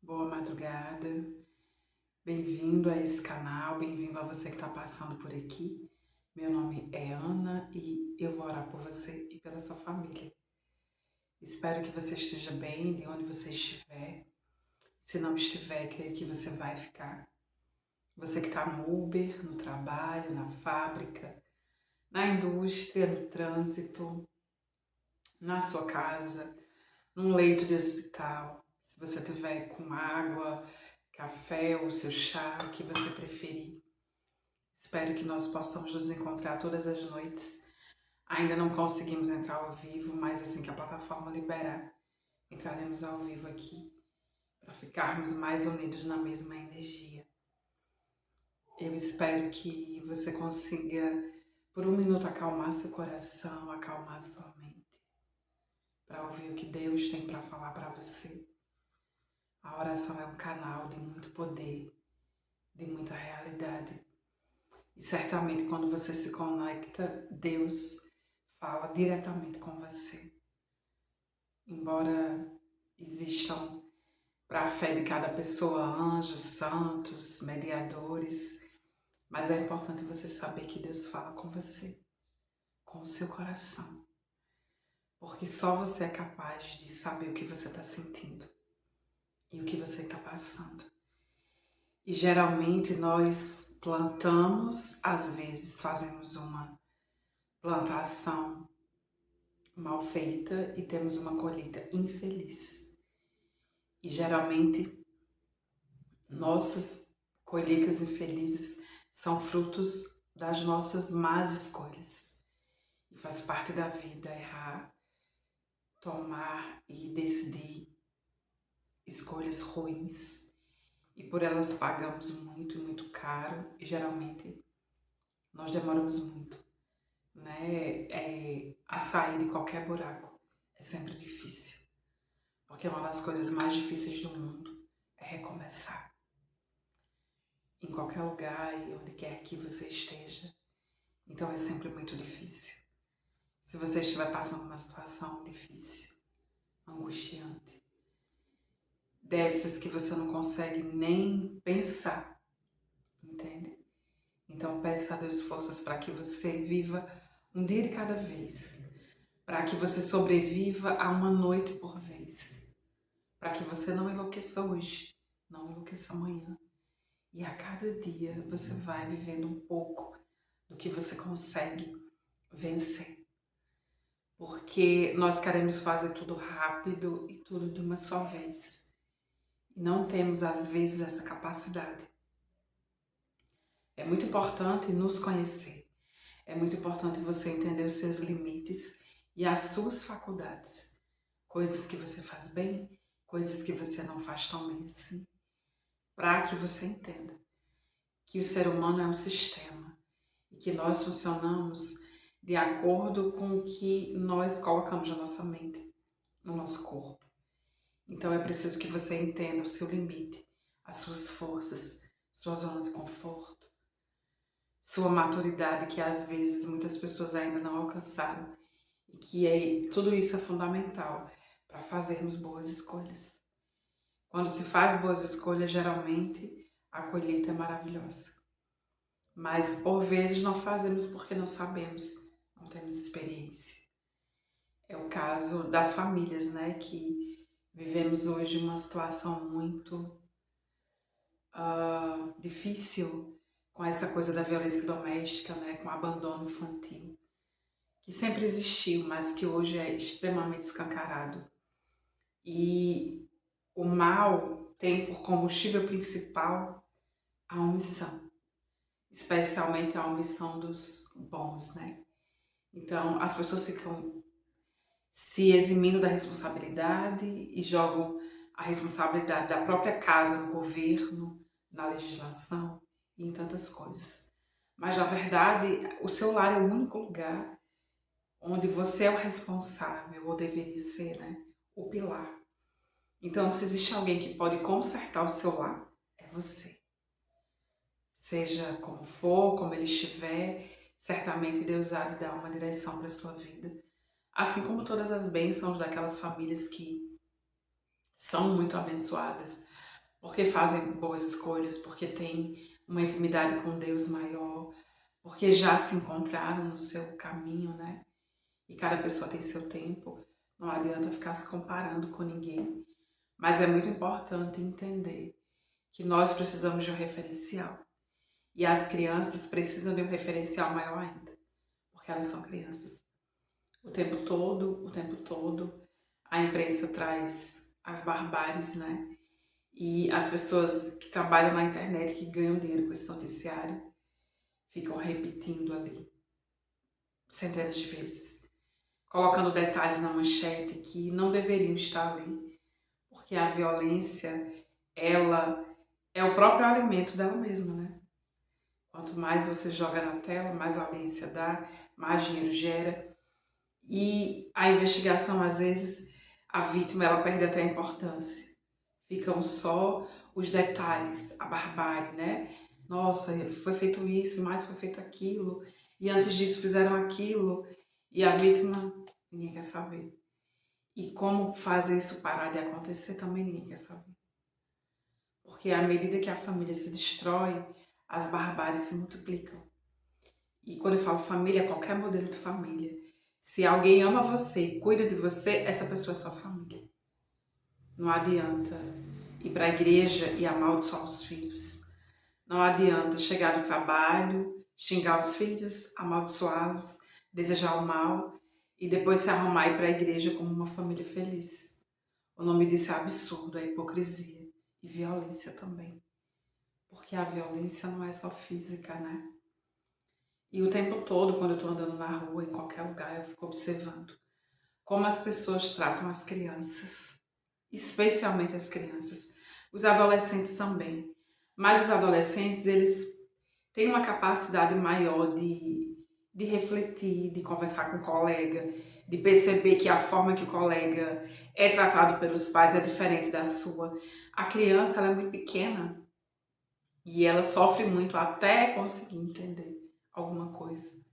Boa madrugada, bem-vindo a esse canal, bem-vindo a você que está passando por aqui. Meu nome é Ana e eu vou orar por você e pela sua família. Espero que você esteja bem de onde você estiver. Se não estiver, creio que você vai ficar. Você que está no Uber, no trabalho, na fábrica, na indústria, no trânsito, na sua casa, num leito de hospital. Se você tiver com água, café ou seu chá, o que você preferir. Espero que nós possamos nos encontrar todas as noites. Ainda não conseguimos entrar ao vivo, mas assim que a plataforma liberar, entraremos ao vivo aqui para ficarmos mais unidos na mesma energia. Eu espero que você consiga, por um minuto, acalmar seu coração, acalmar sua mente, para ouvir o que Deus tem para falar para você. A oração é um canal de muito poder, de muita realidade. E certamente quando você se conecta, Deus fala diretamente com você. Embora existam para a fé de cada pessoa anjos, santos, mediadores, mas é importante você saber que Deus fala com você, com o seu coração. Porque só você é capaz de saber o que você está sentindo e o que você está passando. E geralmente nós plantamos, às vezes fazemos uma plantação mal feita e temos uma colheita infeliz. E geralmente nossas colheitas infelizes são frutos das nossas más escolhas. E faz parte da vida errar, tomar e decidir escolhas ruins. E por elas pagamos muito, muito caro e geralmente nós demoramos muito, né? A sair de qualquer buraco é sempre difícil, porque uma das coisas mais difíceis do mundo é recomeçar. Em qualquer lugar e onde quer que você esteja. Então é sempre muito difícil. Se você estiver passando uma situação difícil, angustiante, dessas que você não consegue nem pensar, entende? Então peça a Deus forças para que você viva um dia de cada vez, para que você sobreviva a uma noite por vez, para que você não enlouqueça hoje, não enlouqueça amanhã. E a cada dia você vai vivendo um pouco do que você consegue vencer. Porque nós queremos fazer tudo rápido e tudo de uma só vez. E não temos, às vezes, essa capacidade. É muito importante nos conhecer. É muito importante você entender os seus limites e as suas faculdades. Coisas que você faz bem, coisas que você não faz tão bem assim. Para que você entenda que o ser humano é um sistema e que nós funcionamos de acordo com o que nós colocamos na nossa mente, no nosso corpo. Então é preciso que você entenda o seu limite, as suas forças, sua zona de conforto, sua maturidade, que às vezes muitas pessoas ainda não alcançaram, e que tudo isso é fundamental para fazermos boas escolhas. Quando se faz boas escolhas, geralmente a colheita é maravilhosa. Mas por vezes não fazemos porque não sabemos, não temos experiência. É o caso das famílias, né, que vivemos hoje uma situação muito difícil com essa coisa da violência doméstica, né, com o abandono infantil, que sempre existiu, mas que hoje é extremamente escancarado. E o mal tem por combustível principal a omissão, especialmente a omissão dos bons, né? Então, as pessoas ficam se eximindo da responsabilidade e jogam a responsabilidade da própria casa no governo, na legislação e em tantas coisas. Mas, na verdade, o seu lar é o único lugar onde você é o responsável, ou deveria ser, né? O pilar. Então, se existe alguém que pode consertar o seu lar, é você. Seja como for, como ele estiver, certamente Deus há de dar uma direção para a sua vida. Assim como todas as bênçãos daquelas famílias que são muito abençoadas porque fazem boas escolhas, porque têm uma intimidade com Deus maior, porque já se encontraram no seu caminho, né? E cada pessoa tem seu tempo, não adianta ficar se comparando com ninguém. Mas é muito importante entender que nós precisamos de um referencial. E as crianças precisam de um referencial maior ainda, porque elas são crianças. O tempo todo, a imprensa traz as barbáries, né? E as pessoas que trabalham na internet, que ganham dinheiro com esse noticiário, ficam repetindo ali centenas de vezes, colocando detalhes na manchete que não deveriam estar ali, porque a violência, ela é o próprio alimento dela mesma, né? Quanto mais você joga na tela, mais audiência dá, mais dinheiro gera. E a investigação, às vezes, a vítima ela perde até a importância. Ficam só os detalhes, a barbárie, né? Nossa, foi feito isso, mais foi feito aquilo, e antes disso fizeram aquilo, e a vítima, ninguém quer saber. E como fazer isso parar de acontecer também ninguém quer saber. Porque à medida que a família se destrói, as barbáries se multiplicam. E quando eu falo família, qualquer modelo de família. Se alguém ama você e cuida de você, essa pessoa é sua família. Não adianta ir para a igreja e amaldiçoar os filhos. Não adianta chegar no trabalho, xingar os filhos, amaldiçoá-los, desejar o mal e depois se arrumar e ir para a igreja como uma família feliz. O nome disso é absurdo, é hipocrisia e violência também. Porque a violência não é só física, né? E o tempo todo, quando eu estou andando na rua, em qualquer lugar, eu fico observando como as pessoas tratam as crianças, especialmente as crianças, os adolescentes também. Mas os adolescentes, eles têm uma capacidade maior de refletir, de conversar com o colega, de perceber que a forma que o colega é tratado pelos pais é diferente da sua. A criança, ela é muito pequena e ela sofre muito até conseguir entender alguma coisa.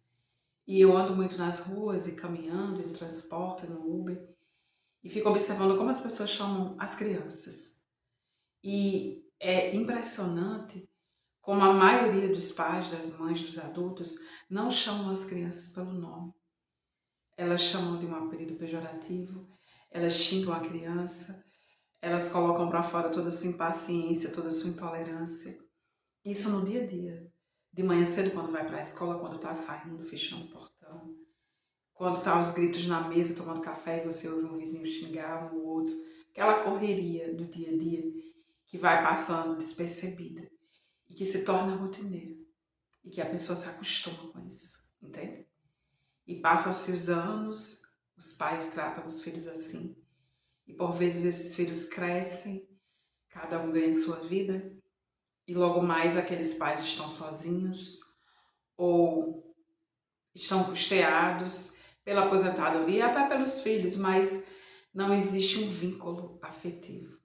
E eu ando muito nas ruas e caminhando, e no transporte, no Uber, e fico observando como as pessoas chamam as crianças. E é impressionante como a maioria dos pais, das mães, dos adultos, não chamam as crianças pelo nome. Elas chamam de um apelido pejorativo, elas xingam a criança, elas colocam para fora toda a sua impaciência, toda a sua intolerância. Isso no dia a dia. De manhã cedo, quando vai para a escola, quando está saindo, fechando o portão. Quando tá os gritos na mesa, tomando café, e você ouve um vizinho xingar um outro. Aquela correria do dia a dia que vai passando despercebida e que se torna rotineira. E que a pessoa se acostuma com isso, entende? E passam-se os anos, os pais tratam os filhos assim. E por vezes esses filhos crescem, cada um ganha sua vida, e logo mais aqueles pais estão sozinhos ou estão custeados pela aposentadoria, até pelos filhos, mas não existe um vínculo afetivo.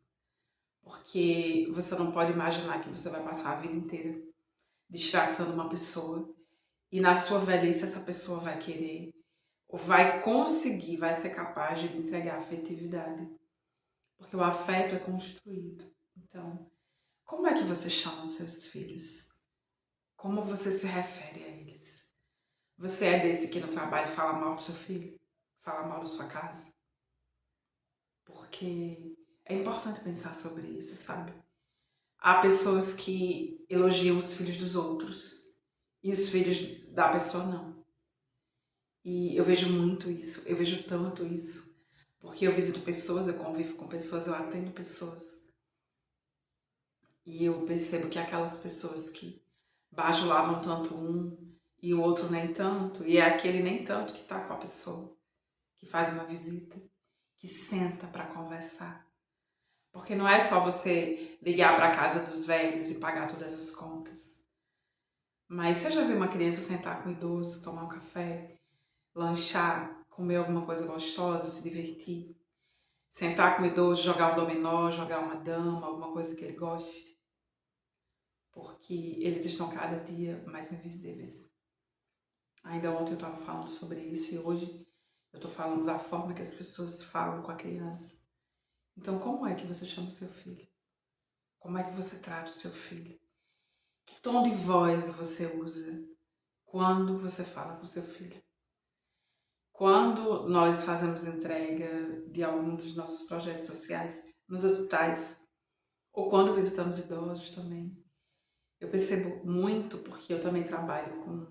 Porque você não pode imaginar que você vai passar a vida inteira destratando uma pessoa e na sua velhice essa pessoa vai querer, ou vai conseguir, vai ser capaz de entregar afetividade. Porque o afeto é construído. Então, como é que você chama os seus filhos? Como você se refere a eles? Você é desse que no trabalho fala mal do seu filho? Fala mal da sua casa? Porque é importante pensar sobre isso, sabe? Há pessoas que elogiam os filhos dos outros e os filhos da pessoa não. E eu vejo muito isso, eu vejo tanto isso. Porque eu visito pessoas, eu convivo com pessoas, eu atendo pessoas. E eu percebo que aquelas pessoas que bajulavam tanto um e o outro nem tanto, e é aquele nem tanto que está com a pessoa, que faz uma visita, que senta para conversar. Porque não é só você ligar para a casa dos velhos e pagar todas as contas. Mas você já viu uma criança sentar com um idoso, tomar um café, lanchar, comer alguma coisa gostosa, se divertir? Sentar com o idoso, jogar um dominó, jogar uma dama, alguma coisa que ele goste? Porque eles estão cada dia mais invisíveis. Ainda ontem eu estava falando sobre isso e hoje eu estou falando da forma que as pessoas falam com a criança. Então, como é que você chama o seu filho? Como é que você trata o seu filho? Que tom de voz você usa quando você fala com o seu filho? Quando nós fazemos entrega de algum dos nossos projetos sociais nos hospitais, ou quando visitamos idosos também, eu percebo muito, porque eu também trabalho com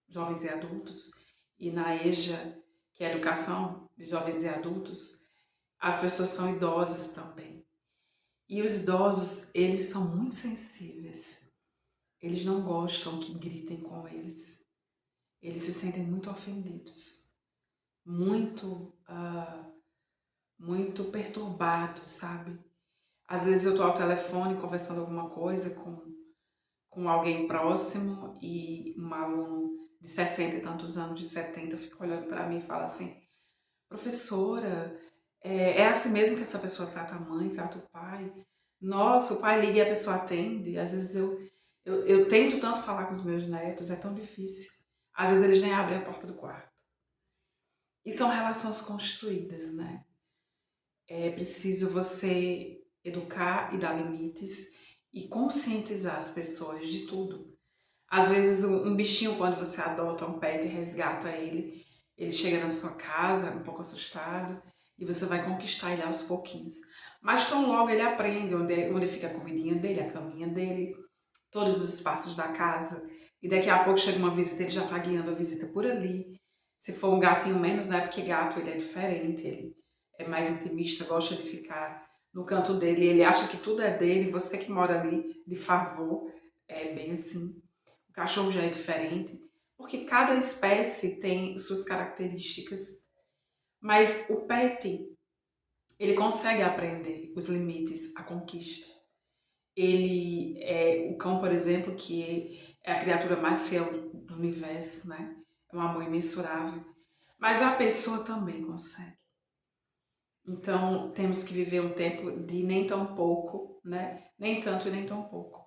jovens e adultos, e na EJA, que é a Educação de Jovens e Adultos, as pessoas são idosas também. E os idosos, eles são muito sensíveis. Eles não gostam que gritem com eles. Eles se sentem muito ofendidos, muito, muito perturbados, sabe? Às vezes eu estou ao telefone conversando alguma coisa com alguém próximo e um aluno de 60 e tantos anos, de 70, fica olhando para mim e fala assim: professora, é assim mesmo que essa pessoa trata a mãe, trata o pai? Nossa, o pai liga e a pessoa atende. Às vezes eu tento tanto falar com os meus netos, é tão difícil. Às vezes eles nem abrem a porta do quarto. E são relações construídas, né? É preciso você educar e dar limites e conscientizar as pessoas de tudo. Às vezes um bichinho, quando você adota um pet e resgata ele, ele chega na sua casa um pouco assustado e você vai conquistar ele aos pouquinhos. Mas tão logo ele aprende onde fica a comidinha dele, a caminha dele, todos os espaços da casa. E daqui a pouco chega uma visita, ele já está guiando a visita por ali. Se for um gatinho menos, né? Porque gato ele é diferente, ele é mais intimista, gosta de ficar no canto dele, ele acha que tudo é dele, você que mora ali de favor, é bem assim. O cachorro já é diferente, porque cada espécie tem suas características. Mas o pet, ele consegue aprender os limites, a conquista. Ele é o cão, por exemplo, que é a criatura mais fiel do universo, né? É um amor imensurável. Mas a pessoa também consegue. Então, temos que viver um tempo de nem tão pouco, né? Nem tanto e nem tão pouco.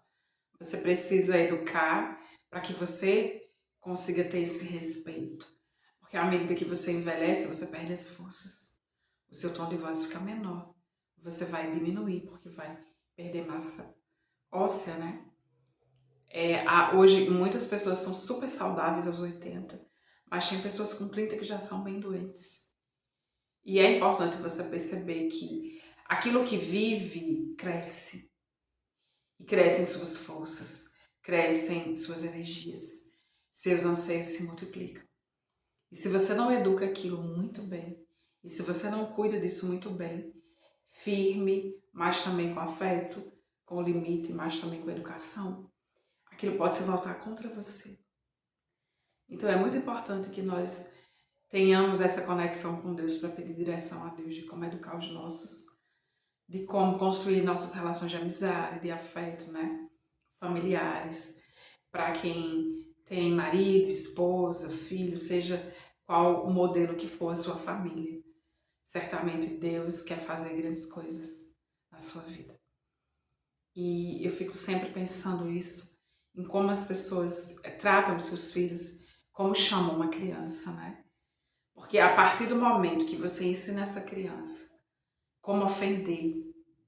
Você precisa educar para que você consiga ter esse respeito. Porque à medida que você envelhece, você perde as forças. O seu tom de voz fica menor. Você vai diminuir, porque vai perder massa óssea, né? Hoje, muitas pessoas são super saudáveis aos 80, mas tem pessoas com 30 que já são bem doentes. E é importante você perceber que aquilo que vive cresce. E crescem suas forças, crescem suas energias, seus anseios se multiplicam. E se você não educa aquilo muito bem, e se você não cuida disso muito bem, firme, mas também com afeto, com limite, mas também com educação, aquilo pode se voltar contra você. Então é muito importante que nós tenhamos essa conexão com Deus para pedir direção a Deus de como educar os nossos, de como construir nossas relações de amizade, de afeto, né? Familiares, para quem tem marido, esposa, filho, seja qual o modelo que for a sua família. Certamente Deus quer fazer grandes coisas na sua vida. E eu fico sempre pensando isso, em como as pessoas tratam os seus filhos, como chamam uma criança, né? Porque a partir do momento que você ensina essa criança como ofender,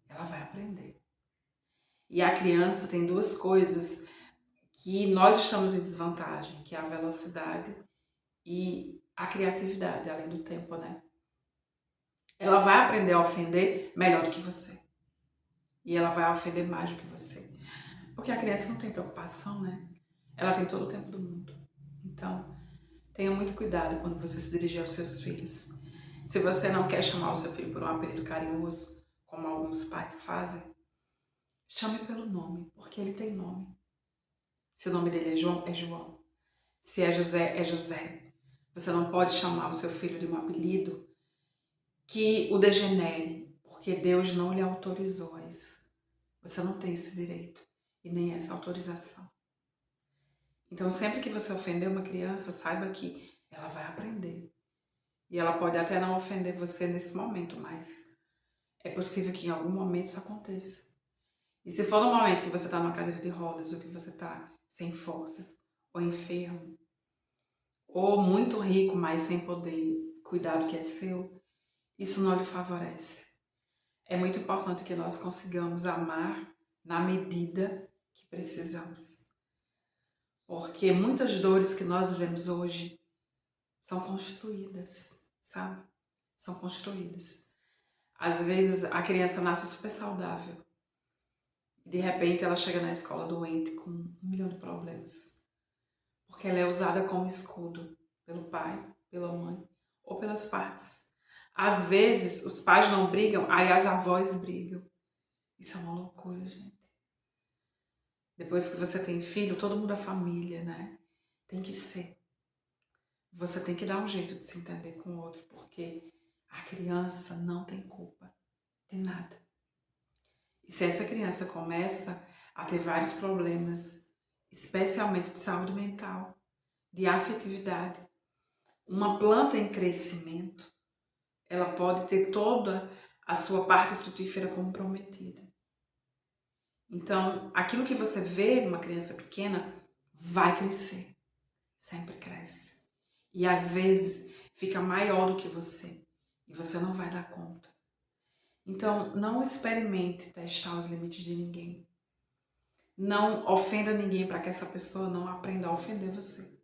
ela vai aprender. E a criança tem duas coisas que nós estamos em desvantagem, que é a velocidade e a criatividade, além do tempo, né? Ela vai aprender a ofender melhor do que você. E ela vai ofender mais do que você. Porque a criança não tem preocupação, né? Ela tem todo o tempo do mundo. Então, tenha muito cuidado quando você se dirigir aos seus filhos. Se você não quer chamar o seu filho por um apelido carinhoso, como alguns pais fazem, chame pelo nome, porque ele tem nome. Se o nome dele é João, é João. Se é José, é José. Você não pode chamar o seu filho de um apelido que o degenere, porque Deus não lhe autorizou a isso. Você não tem esse direito e nem essa autorização. Então, sempre que você ofender uma criança, saiba que ela vai aprender. E ela pode até não ofender você nesse momento, mas é possível que em algum momento isso aconteça. E se for no momento que você está numa cadeira de rodas, ou que você está sem forças, ou enfermo, ou muito rico, mas sem poder cuidar do que é seu, isso não lhe favorece. É muito importante que nós consigamos amar na medida que precisamos. Porque muitas dores que nós vivemos hoje são construídas, sabe? São construídas. Às vezes a criança nasce super saudável. De repente ela chega na escola doente com 1 milhão de problemas. Porque ela é usada como escudo pelo pai, pela mãe ou pelas partes. Às vezes os pais não brigam, aí as avós brigam. Isso é uma loucura, gente. Depois que você tem filho, todo mundo é família, né? Tem que ser. Você tem que dar um jeito de se entender com o outro, porque a criança não tem culpa de nada. E se essa criança começa a ter vários problemas, especialmente de saúde mental, de afetividade, uma planta em crescimento, ela pode ter toda a sua parte frutífera comprometida. Então, aquilo que você vê numa criança pequena vai crescer, sempre cresce. E às vezes fica maior do que você e você não vai dar conta. Então, não experimente testar os limites de ninguém. Não ofenda ninguém para que essa pessoa não aprenda a ofender você.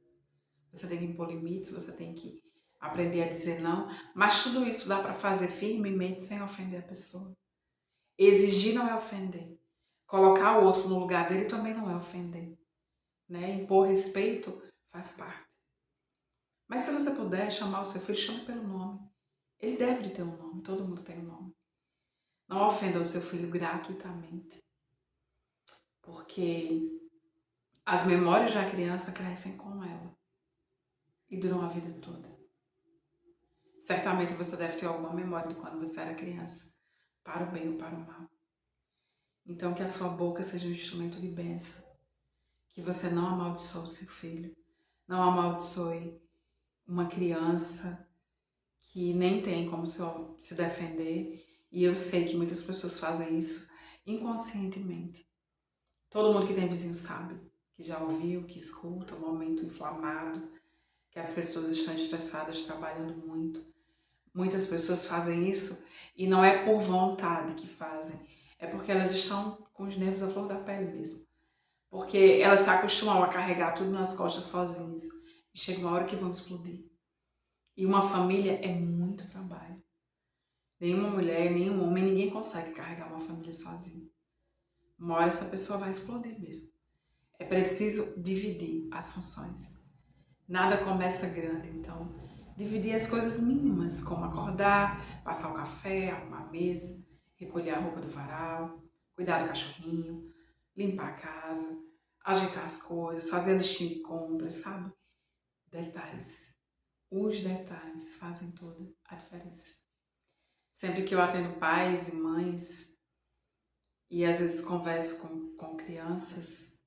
Você tem que impor limites, você tem que aprender a dizer não, mas tudo isso dá para fazer firmemente sem ofender a pessoa. Exigir não é ofender. Colocar o outro no lugar dele também não é ofender. Né? Impor respeito faz parte. Mas se você puder chamar o seu filho, chame pelo nome. Ele deve de ter um nome, todo mundo tem um nome. Não ofenda o seu filho gratuitamente. Porque as memórias da criança crescem com ela e duram a vida toda. Certamente você deve ter alguma memória de quando você era criança, para o bem ou para o mal. Então que a sua boca seja um instrumento de bênção, que você não amaldiçoe o seu filho, não amaldiçoe uma criança que nem tem como se defender. E eu sei que muitas pessoas fazem isso inconscientemente. Todo mundo que tem vizinho sabe, que já ouviu, que escuta, um momento inflamado, que as pessoas estão estressadas, trabalhando muito. Muitas pessoas fazem isso e não é por vontade que fazem, é porque elas estão com os nervos à flor da pele mesmo. Porque elas se acostumam a carregar tudo nas costas sozinhas e chega uma hora que vão explodir. E uma família é muito trabalho. Nenhuma mulher, nenhum homem, ninguém consegue carregar uma família sozinho. Uma hora essa pessoa vai explodir mesmo. É preciso dividir as funções. Nada começa grande, então dividir as coisas mínimas, como acordar, passar o café, arrumar a mesa, recolher a roupa do varal, cuidar do cachorrinho, limpar a casa, ajeitar as coisas, fazer a listinha de compras, sabe? Detalhes. Os detalhes fazem toda a diferença. Sempre que eu atendo pais e mães, e às vezes converso com crianças,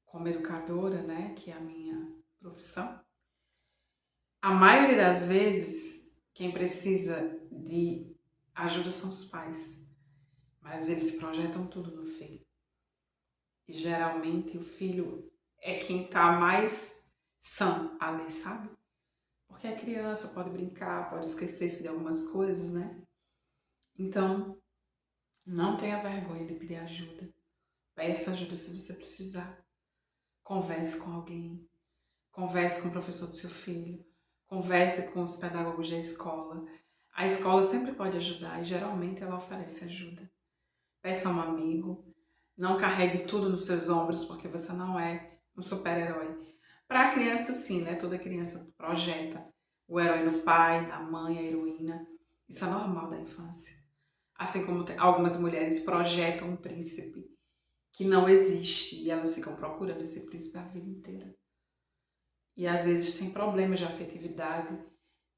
como educadora, né, que é a minha profissão, a maioria das vezes, quem precisa de ajuda são os pais, mas eles projetam tudo no filho. E geralmente o filho é quem está mais sã ali, sabe? Porque a criança pode brincar, pode esquecer-se de algumas coisas, né? Então, não tenha vergonha de pedir ajuda. Peça ajuda se você precisar. Converse com alguém. Converse com o professor do seu filho. Converse com os pedagogos da escola. A escola sempre pode ajudar e geralmente ela oferece ajuda. Peça a um amigo. Não carregue tudo nos seus ombros porque você não é um super-herói. Para a criança, sim, né? Toda criança projeta o herói no pai, na mãe, a heroína. Isso é normal da infância. Assim como algumas mulheres projetam um príncipe que não existe e elas ficam procurando esse príncipe a vida inteira. E às vezes tem problemas de afetividade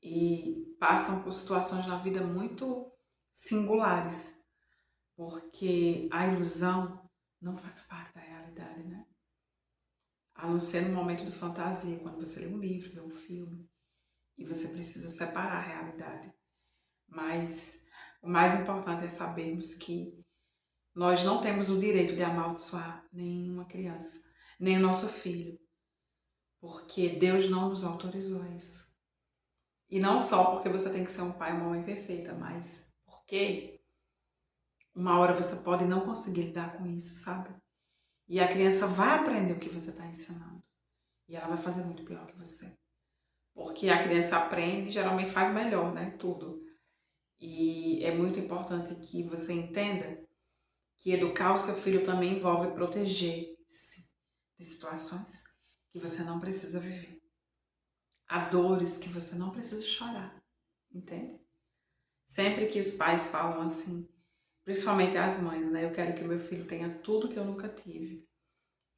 e passam por situações na vida muito singulares, porque a ilusão não faz parte da realidade, né? A não ser no momento de fantasia, quando você lê um livro, vê um filme, e você precisa separar a realidade. Mas o mais importante é sabermos que nós não temos o direito de amaldiçoar nenhuma criança, nem o nosso filho, porque Deus não nos autorizou a isso. E não só porque você tem que ser um pai e uma mãe perfeita, mas porque Uma hora você pode não conseguir lidar com isso, sabe? E a criança vai aprender o que você está ensinando. E ela vai fazer muito pior que você. Porque a criança aprende e geralmente faz melhor, né? Tudo. E é muito importante que você entenda que educar o seu filho também envolve proteger-se de situações que você não precisa viver. Há dores que você não precisa chorar, entende? Sempre que os pais falam assim, principalmente as mães, né? Eu quero que o meu filho tenha tudo que eu nunca tive.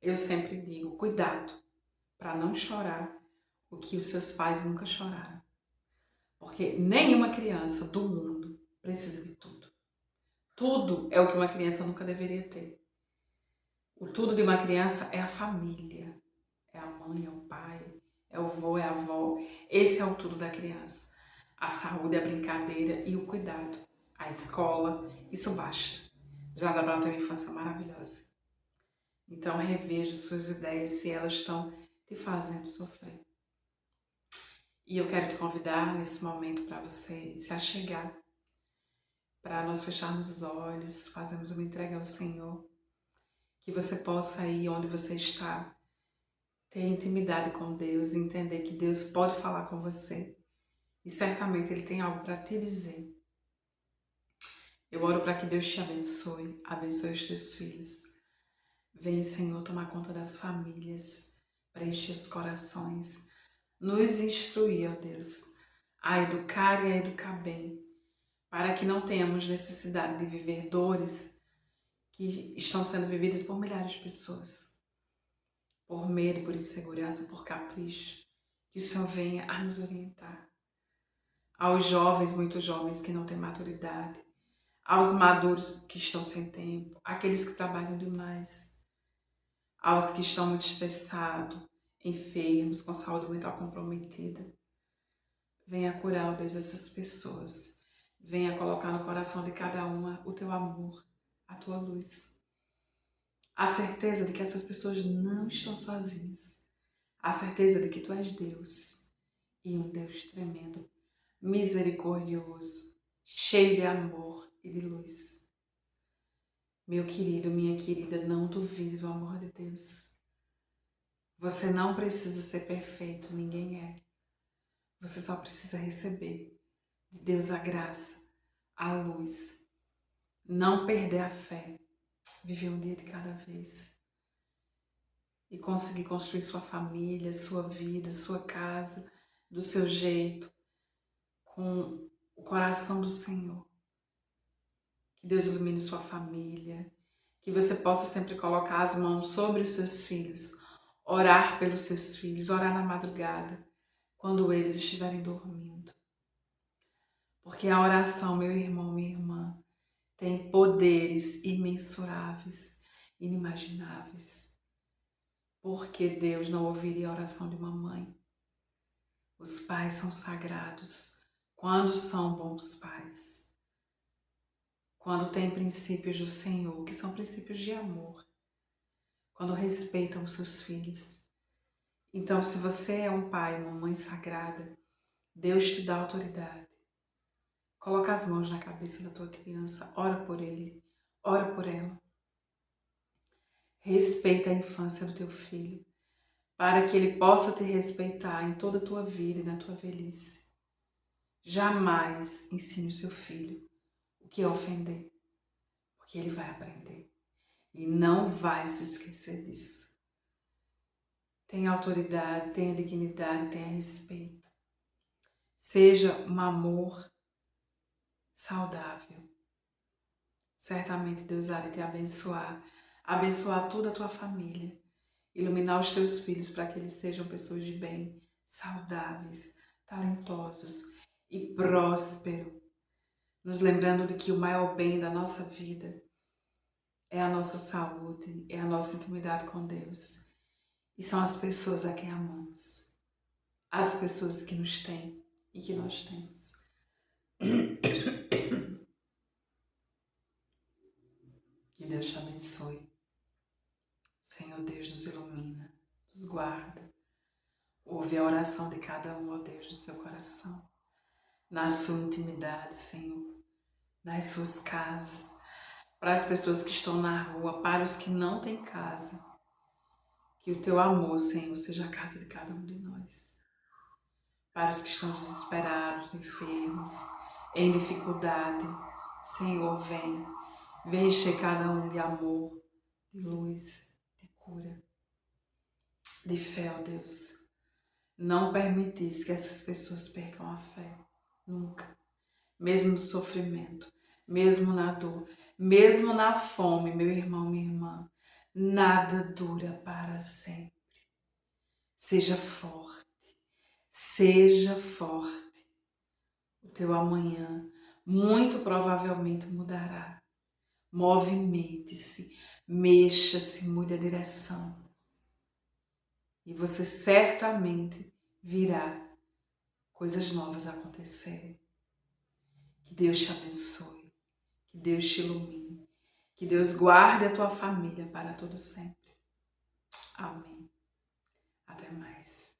Eu sempre digo, cuidado para não chorar o que os seus pais nunca choraram. Porque nenhuma criança do mundo precisa de tudo. Tudo é o que uma criança nunca deveria ter. O tudo de uma criança é a família. É a mãe, é o pai, é o vô, é a avó. Esse é o tudo da criança. A saúde, a brincadeira e o cuidado. A escola, isso basta. Já dá para ela ter uma infância maravilhosa. Então reveja suas ideias se elas estão te fazendo sofrer. E eu quero te convidar nesse momento para você se achegar, para nós fecharmos os olhos, fazermos uma entrega ao Senhor, que você possa ir onde você está, ter intimidade com Deus, entender que Deus pode falar com você e certamente Ele tem algo para te dizer. Eu oro para que Deus te abençoe, abençoe os teus filhos. Vem, Senhor, tomar conta das famílias, preencher os corações, nos instruir, ó Deus, a educar e a educar bem, para que não tenhamos necessidade de viver dores que estão sendo vividas por milhares de pessoas, por medo, por insegurança, por capricho. Que o Senhor venha a nos orientar. Aos jovens, muito jovens que não têm maturidade, aos maduros que estão sem tempo, aqueles que trabalham demais, aos que estão muito estressados, enfermos, com saúde mental comprometida. Venha curar, ó Deus, essas pessoas. Venha colocar no coração de cada uma o teu amor, a tua luz. A certeza de que essas pessoas não estão sozinhas. A certeza de que tu és Deus e um Deus tremendo, misericordioso, cheio de amor e de luz. Meu querido, minha querida, não duvide do amor de Deus. Você não precisa ser perfeito, ninguém é. Você só precisa receber de Deus a graça, a luz. Não perder a fé, viver um dia de cada vez. E conseguir construir sua família, sua vida, sua casa, do seu jeito, com o coração do Senhor. Que Deus ilumine sua família, que você possa sempre colocar as mãos sobre os seus filhos, orar pelos seus filhos, orar na madrugada, quando eles estiverem dormindo. Porque a oração, meu irmão, minha irmã, tem poderes imensuráveis, inimagináveis. Porque Deus não ouviria a oração de uma mãe. Os pais são sagrados quando são bons pais. Quando têm princípios do Senhor, que são princípios de amor. Quando respeitam os seus filhos. Então, se você é um pai, uma mãe sagrada, Deus te dá autoridade. Coloca as mãos na cabeça da tua criança, ora por ele, ora por ela. Respeita a infância do teu filho, para que ele possa te respeitar em toda a tua vida e na tua velhice. Jamais ensine o seu filho o que é ofender, porque ele vai aprender e não vai se esquecer disso. Tenha autoridade, tenha dignidade, tenha respeito. Seja um amor saudável. Certamente Deus há de te abençoar, abençoar toda a tua família, iluminar os teus filhos para que eles sejam pessoas de bem, saudáveis, talentosos e prósperos, nos lembrando de que o maior bem da nossa vida é a nossa saúde, é a nossa intimidade com Deus. E são as pessoas a quem amamos, as pessoas que nos têm e que nós temos. Que Deus te abençoe. Senhor Deus, nos ilumina, nos guarda. Ouve a oração de cada um, ó Deus, do seu coração. Na sua intimidade, Senhor, nas suas casas, para as pessoas que estão na rua, para os que não têm casa. Que o teu amor, Senhor, seja a casa de cada um de nós. Para os que estão desesperados, enfermos, em dificuldade, Senhor, vem. Vem encher cada um de amor, de luz, de cura, de fé, ó Deus. Não permitis que essas pessoas percam a fé. Nunca. Mesmo no sofrimento, mesmo na dor, mesmo na fome, meu irmão, minha irmã, nada dura para sempre. Seja forte, seja forte. O teu amanhã muito provavelmente mudará. Movimente-se, mexa-se, mude a direção. E você certamente virá coisas novas acontecerem. Que Deus te abençoe, que Deus te ilumine, que Deus guarde a tua família para todo sempre. Amém. Até mais.